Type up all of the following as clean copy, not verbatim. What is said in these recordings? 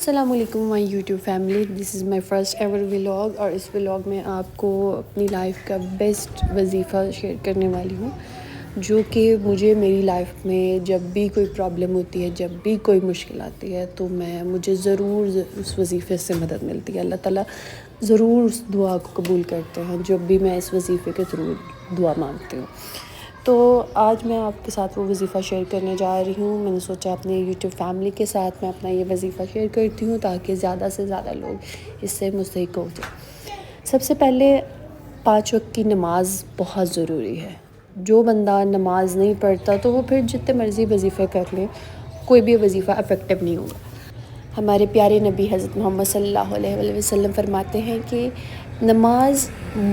السلام علیکم مائی YouTube family, this is my first ever vlog, اور اس ولاگ میں آپ کو اپنی لائف کا بیسٹ وظیفہ شیئر کرنے والی ہوں، جو کہ مجھے میری لائف میں جب بھی کوئی پرابلم ہوتی ہے، جب بھی کوئی مشکل آتی ہے تو مجھے ضرور اس وظیفے سے مدد ملتی ہے۔ اللہ تعالیٰ ضرور اس دعا کو قبول کرتے ہیں جب بھی میں اس وظیفے کے تھرو دعا مانگتی ہوں۔ تو آج میں آپ کے ساتھ وہ وظیفہ شیئر کرنے جا رہی ہوں۔ میں نے سوچا اپنے یوٹیوب فیملی کے ساتھ میں اپنا یہ وظیفہ شیئر کرتی ہوں تاکہ زیادہ سے زیادہ لوگ اس سے مستحق ہو جائیں۔ سب سے پہلے 5 وقت کی نماز بہت ضروری ہے۔ جو بندہ نماز نہیں پڑھتا تو وہ پھر جتنے مرضی وظیفے کر لیں، کوئی بھی وظیفہ افیکٹو نہیں ہوگا۔ ہمارے پیارے نبی حضرت محمد صلی اللہ علیہ وسلم فرماتے ہیں کہ نماز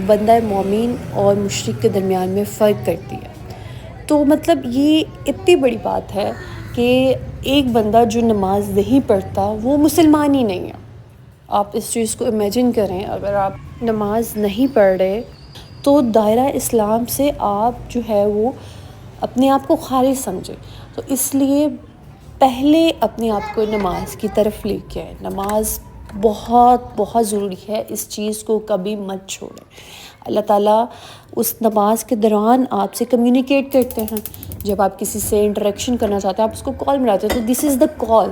بندہ مومن اور مشرک کے درمیان میں فرق کرتی ہے۔ تو مطلب یہ اتنی بڑی بات ہے کہ ایک بندہ جو نماز نہیں پڑھتا وہ مسلمان ہی نہیں ہے۔ آپ اس چیز کو امیجن کریں، اگر آپ نماز نہیں پڑھ رہے تو دائرہ اسلام سے آپ جو ہے وہ اپنے آپ کو خارج سمجھیں۔ تو اس لیے پہلے اپنے آپ کو نماز کی طرف لے کے آئیں۔ نماز بہت بہت ضروری ہے، اس چیز کو کبھی مت چھوڑیں۔ اللہ تعالیٰ اس نماز کے دوران آپ سے کمیونیکیٹ کرتے ہیں۔ جب آپ کسی سے انٹریکشن کرنا چاہتے ہیں، آپ اس کو کال ملاتے ہیں، تو دس از دا کال۔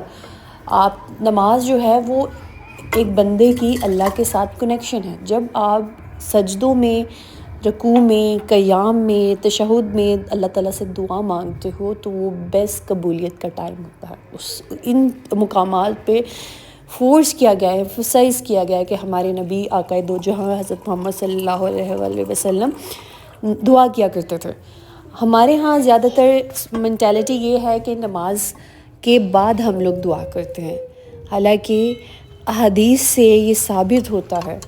آپ نماز جو ہے وہ ایک بندے کی اللہ کے ساتھ کنیکشن ہے۔ جب آپ سجدوں میں، رکوع میں، قیام میں، تشہد میں اللہ تعالیٰ سے دعا مانگتے ہو تو وہ بیسٹ قبولیت کا ٹائم ہوتا ہے۔ ان مقامات پہ فورس کیا گیا ہے، ایمفسائز کیا گیا ہے کہ ہمارے نبی آقا دو جہاں حضرت محمد صلی اللہ علیہ وآلہ وسلم دعا کیا کرتے تھے۔ ہمارے ہاں زیادہ تر مینٹیلٹی یہ ہے کہ نماز کے بعد ہم لوگ دعا کرتے ہیں، حالانکہ احادیث سے یہ ثابت ہوتا ہے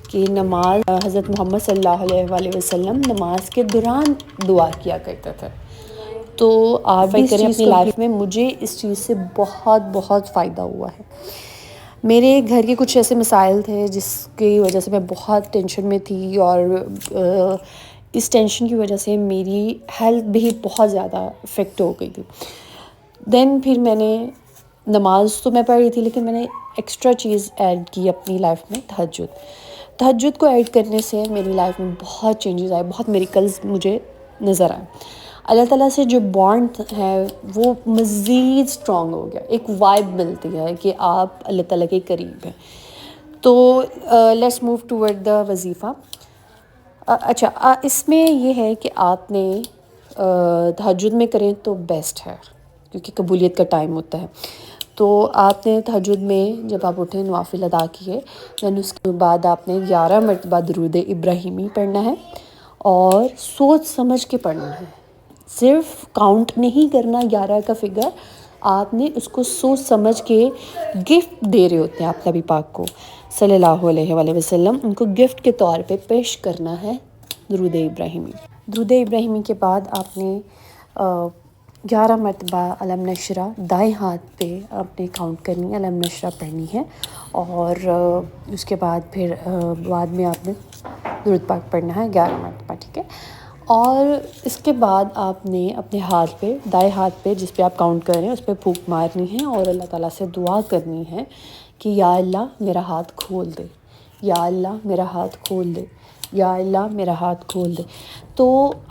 کہ نماز حضرت محمد صلی اللہ علیہ وآلہ وسلم نماز کے دوران دعا کیا کرتے تھے۔ تو آپ بھی کریں اپنی لائف میں۔ مجھے اس چیز سے بہت بہت فائدہ ہوا ہے۔ میرے گھر کے کچھ ایسے مسائل تھے جس کی وجہ سے میں بہت ٹینشن میں تھی، اور اس ٹینشن کی وجہ سے میری ہیلتھ بھی بہت زیادہ افیکٹ ہو گئی تھی۔ دین پھر میں نے نماز تو میں پڑھ رہی تھی، لیکن میں نے ایکسٹرا چیز ایڈ کی اپنی لائف میں، تہجد کو ایڈ کرنے سے میری لائف میں بہت چینجز آئے، بہت میریکلز مجھے نظر آئے۔ اللہ تعالیٰ سے جو بانڈ ہے وہ مزید اسٹرانگ ہو گیا، ایک وائب ملتی ہے کہ آپ اللہ تعالیٰ کے قریب ہیں۔ تو لیٹس موو ٹورڈ دا وظیفہ۔ اچھا، اس میں یہ ہے کہ آپ نے تہجد میں کریں تو بیسٹ ہے، کیونکہ قبولیت کا ٹائم ہوتا ہے۔ تو آپ نے تہجد میں جب آپ اٹھیں نوافل ادا کیے، دین اس کے بعد آپ نے 11 مرتبہ درود ابراہیمی پڑھنا ہے، اور سوچ سمجھ کے پڑھنا ہے۔ صرف کاؤنٹ نہیں کرنا 11 کا فگر، آپ نے اس کو سوچ سمجھ کے گفٹ دے رہے ہوتے ہیں آپ نبی پاک کو صلی اللہ علیہ وآلہ وسلم، ان کو گفٹ کے طور پہ پیش کرنا ہے درود ابراہیمی۔ درود ابراہیمی کے بعد آپ نے 11 مرتبہ علم نشرہ دائیں ہاتھ پہ آپ نے کاؤنٹ کرنی ہے، علم نشرہ پڑھنی ہے، اور اس کے بعد پھر بعد میں آپ نے درود پاک پڑھنا ہے 11 مرتبہ، ٹھیک ہے۔ اور اس کے بعد آپ نے اپنے ہاتھ پہ، دائیں ہاتھ پہ جس پہ آپ کاؤنٹ کر رہے ہیں، اس پہ پھونک مارنی ہے، اور اللہ تعالیٰ سے دعا کرنی ہے کہ یا اللہ میرا ہاتھ کھول دے، یا اللہ میرا ہاتھ کھول دے، یا اللہ میرا ہاتھ کھول دے۔ تو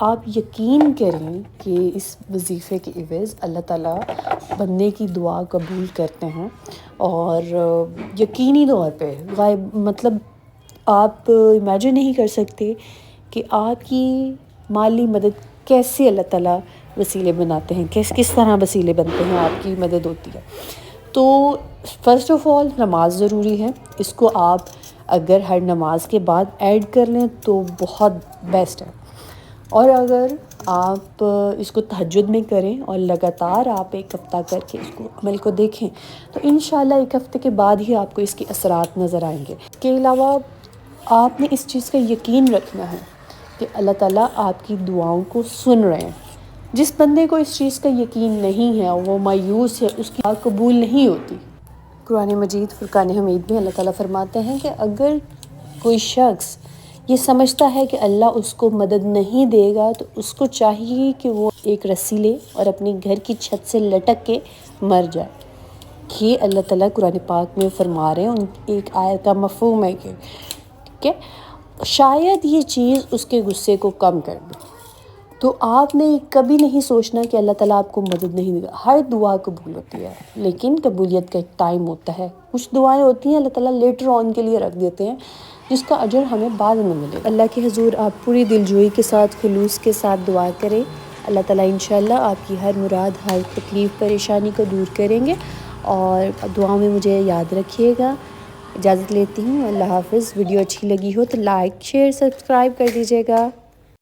آپ یقین کریں کہ اس وظیفے کے عوض اللہ تعالیٰ بندے کی دعا قبول کرتے ہیں، اور یقینی طور پہ غائب، مطلب آپ امیجن نہیں کر سکتے کہ آپ کی مالی مدد کیسے اللہ تعالیٰ وسیلے بناتے ہیں، کس طرح وسیلے بنتے ہیں، آپ کی مدد ہوتی ہے۔ تو فرسٹ آف آل نماز ضروری ہے، اس کو آپ اگر ہر نماز کے بعد ایڈ کر لیں تو بہت بیسٹ ہے۔ اور اگر آپ اس کو تہجد میں کریں اور لگاتار آپ 1 ہفتہ کر کے اس کو عمل کو دیکھیں تو انشاءاللہ 1 ہفتے کے بعد ہی آپ کو اس کے اثرات نظر آئیں گے۔ اس کے علاوہ آپ نے اس چیز کا یقین رکھنا ہے کہ اللہ تعالیٰ آپ کی دعاؤں کو سن رہے ہیں۔ جس بندے کو اس چیز کا یقین نہیں ہے، وہ مایوس ہے، اس کی دعا قبول نہیں ہوتی۔ قرآن مجید فرقان حمید میں اللہ تعالیٰ فرماتے ہیں کہ اگر کوئی شخص یہ سمجھتا ہے کہ اللہ اس کو مدد نہیں دے گا تو اس کو چاہیے کہ وہ ایک رسی لے اور اپنی گھر کی چھت سے لٹک کے مر جائے۔ یہ اللہ تعالیٰ قرآن پاک میں فرما رہے ہیں، ان ایک آیت کا مفہوم ہے کہ ٹھیک ہے، شاید یہ چیز اس کے غصے کو کم کر دے۔ تو آپ نے کبھی نہیں سوچنا کہ اللہ تعالیٰ آپ کو مدد نہیں دے گا۔ ہر دعا قبول ہوتی ہے، لیکن قبولیت کا ایک ٹائم ہوتا ہے۔ کچھ دعائیں ہوتی ہیں اللہ تعالیٰ لیٹر آن کے لیے رکھ دیتے ہیں، جس کا اجر ہمیں بعد میں ملے گا۔ اللہ کے حضور آپ پوری دلجوئی کے ساتھ، خلوص کے ساتھ دعا کریں، اللہ تعالیٰ انشاءاللہ آپ کی ہر مراد، ہر تکلیف، پریشانی کو دور کریں گے۔ اور دعاؤں میں مجھے یاد رکھیے گا۔ اجازت لیتی ہوں، اللہ حافظ۔ ویڈیو اچھی لگی ہو تو لائک، شیئر، سبسکرائب کر دیجیے گا۔